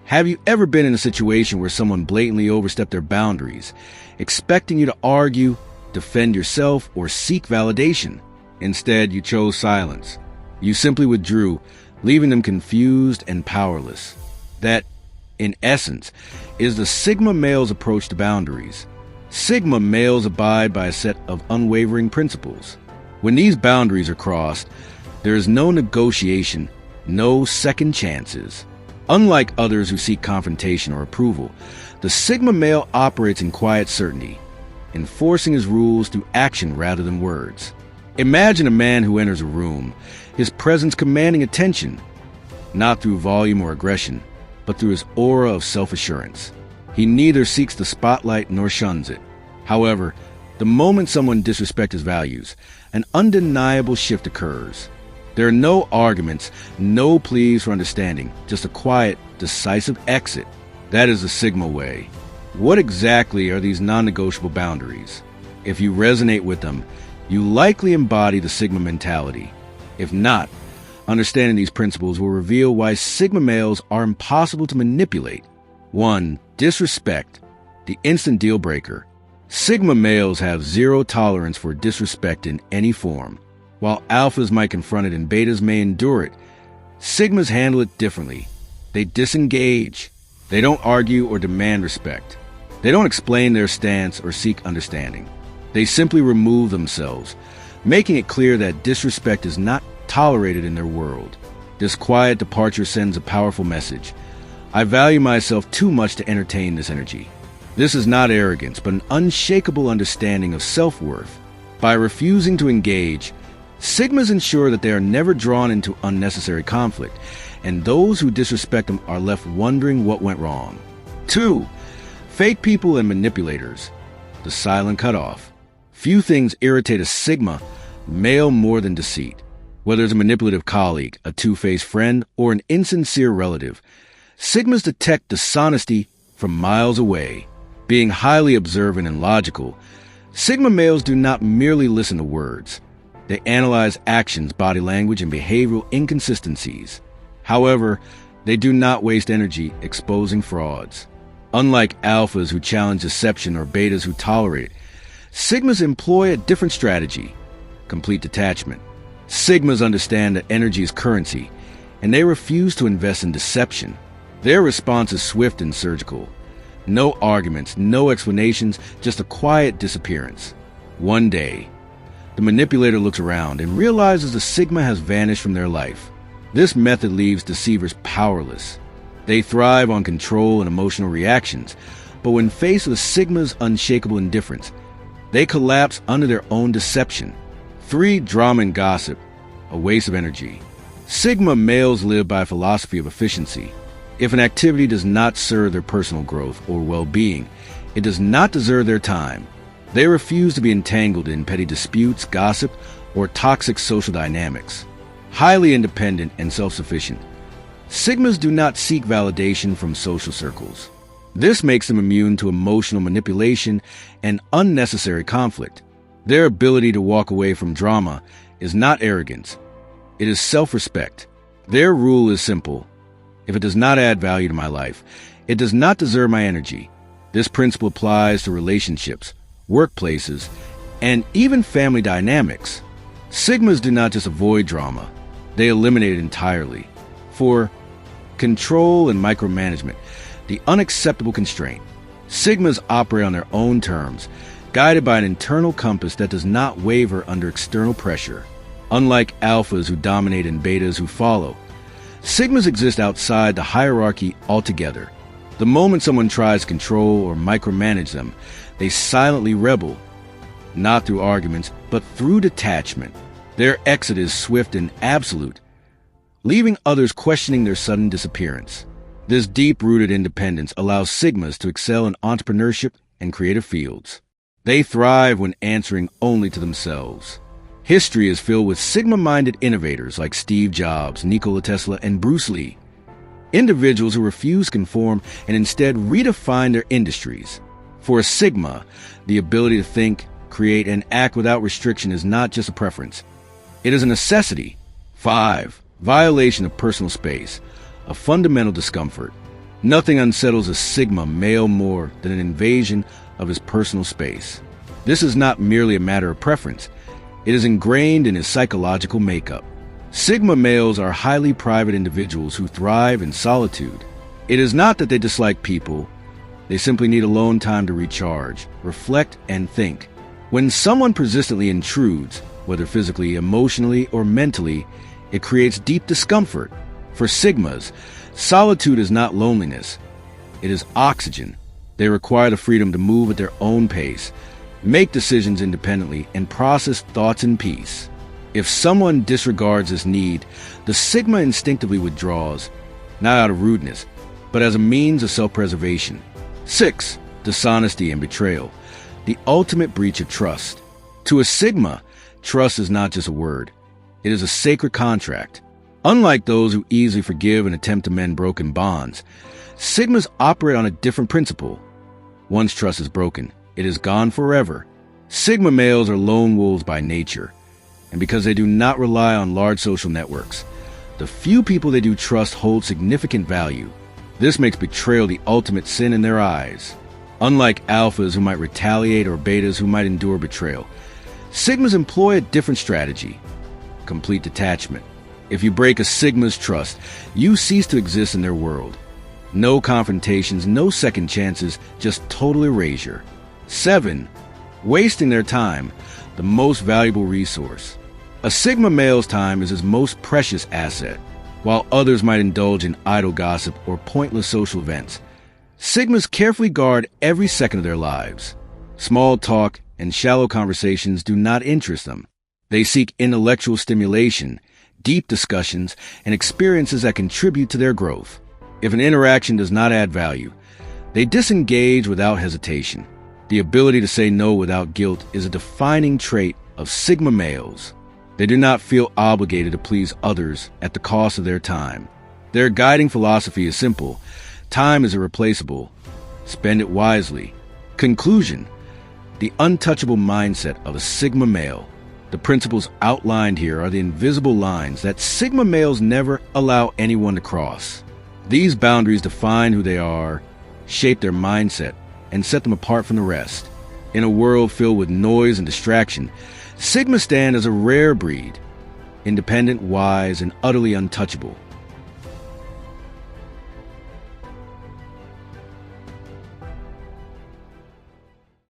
Have you ever been in a situation where someone blatantly overstepped their boundaries, expecting you to argue, defend yourself, or seek validation? Instead, you chose silence. You simply withdrew, leaving them confused and powerless. That, in essence, is the Sigma male's approach to boundaries. Sigma males abide by a set of unwavering principles. When these boundaries are crossed, there is no negotiation, no second chances. Unlike others who seek confrontation or approval, the Sigma male operates in quiet certainty, enforcing his rules through action rather than words. Imagine a man who enters a room, his presence commanding attention, not through volume or aggression, but through his aura of self-assurance. He neither seeks the spotlight nor shuns it. However, the moment someone disrespects his values, an undeniable shift occurs. There are no arguments, no pleas for understanding, just a quiet, decisive exit. That is the Sigma way. What exactly are these non-negotiable boundaries? If you resonate with them, you likely embody the Sigma mentality. If not, understanding these principles will reveal why Sigma males are impossible to manipulate. 1. Disrespect, the instant deal breaker. Sigma males have zero tolerance for disrespect in any form. While alphas might confront it and betas may endure it, Sigmas handle it differently. They disengage. They don't argue or demand respect. They don't explain their stance or seek understanding. They simply remove themselves, making it clear that disrespect is not tolerated in their world. This quiet departure sends a powerful message. I value myself too much to entertain this energy. This is not arrogance, but an unshakable understanding of self-worth. By refusing to engage, Sigmas ensure that they are never drawn into unnecessary conflict, and those who disrespect them are left wondering what went wrong. 2. Fake people and manipulators. The silent cutoff. Few things irritate a Sigma male more than deceit. Whether it's a manipulative colleague, a two-faced friend, or an insincere relative, Sigmas detect dishonesty from miles away. Being highly observant and logical, Sigma males do not merely listen to words. They analyze actions, body language, and behavioral inconsistencies. However, they do not waste energy exposing frauds. Unlike alphas who challenge deception or betas who tolerate it, Sigmas employ a different strategy: complete detachment. Sigmas understand that energy is currency, and they refuse to invest in deception. Their response is swift and surgical. No arguments, no explanations, just a quiet disappearance. One day, the manipulator looks around and realizes the Sigma has vanished from their life. This method leaves deceivers powerless. They thrive on control and emotional reactions, but when faced with Sigma's unshakable indifference, they collapse under their own deception. 3. Drama and gossip, a waste of energy. Sigma males live by a philosophy of efficiency. If an activity does not serve their personal growth or well-being, it does not deserve their time. They refuse to be entangled in petty disputes, gossip, or toxic social dynamics. Highly independent and self-sufficient, Sigmas do not seek validation from social circles. This makes them immune to emotional manipulation and unnecessary conflict. Their ability to walk away from drama is not arrogance. It is self-respect. Their rule is simple: if it does not add value to my life, it does not deserve my energy. This principle applies to relationships, workplaces, and even family dynamics. Sigmas do not just avoid drama, they eliminate it entirely. 4. Control and micromanagement, the unacceptable constraint. Sigmas operate on their own terms, guided by an internal compass that does not waver under external pressure. Unlike alphas who dominate and betas who follow, Sigmas exist outside the hierarchy altogether. The moment someone tries to control or micromanage them, they silently rebel, not through arguments, but through detachment. Their exit is swift and absolute, leaving others questioning their sudden disappearance. This deep-rooted independence allows Sigmas to excel in entrepreneurship and creative fields. They thrive when answering only to themselves. History is filled with Sigma-minded innovators like Steve Jobs, Nikola Tesla, and Bruce Lee. Individuals who refuse to conform and instead redefine their industries. For a Sigma, the ability to think, create, and act without restriction is not just a preference. It is a necessity. 5. Violation of personal space, a fundamental discomfort. Nothing unsettles a Sigma male more than an invasion of his personal space. This is not merely a matter of preference. It is ingrained in his psychological makeup. Sigma males are highly private individuals who thrive in solitude. It is not that they dislike people. They simply need alone time to recharge, reflect, and think. When someone persistently intrudes, whether physically, emotionally, or mentally, it creates deep discomfort. For Sigmas, solitude is not loneliness. It is oxygen. They require the freedom to move at their own pace, make decisions independently, and process thoughts in peace. If someone disregards this need, the Sigma instinctively withdraws, not out of rudeness, but as a means of self-preservation. 6. Dishonesty and betrayal. The ultimate breach of trust. To a Sigma, trust is not just a word. It is a sacred contract. Unlike those who easily forgive and attempt to mend broken bonds, Sigmas operate on a different principle. Once trust is broken, it is gone forever. Sigma males are lone wolves by nature, and because they do not rely on large social networks, the few people they do trust hold significant value. This makes betrayal the ultimate sin in their eyes. Unlike alphas who might retaliate or betas who might endure betrayal, Sigmas employ a different strategy: complete detachment. If you break a Sigma's trust, you cease to exist in their world. No confrontations, no second chances, just total erasure. 7. Wasting their time, the most valuable resource. A Sigma male's time is his most precious asset. While others might indulge in idle gossip or pointless social events, Sigmas carefully guard every second of their lives. Small talk and shallow conversations do not interest them. They seek intellectual stimulation, deep discussions, and experiences that contribute to their growth. If an interaction does not add value, they disengage without hesitation. The ability to say no without guilt is a defining trait of Sigma males. They do not feel obligated to please others at the cost of their time. Their guiding philosophy is simple: time is irreplaceable. Spend it wisely. Conclusion: the untouchable mindset of a Sigma male. The principles outlined here are the invisible lines that Sigma males never allow anyone to cross. These boundaries define who they are, shape their mindset, and set them apart from the rest. In a world filled with noise and distraction, Sigma stand as a rare breed, independent, wise, and utterly untouchable.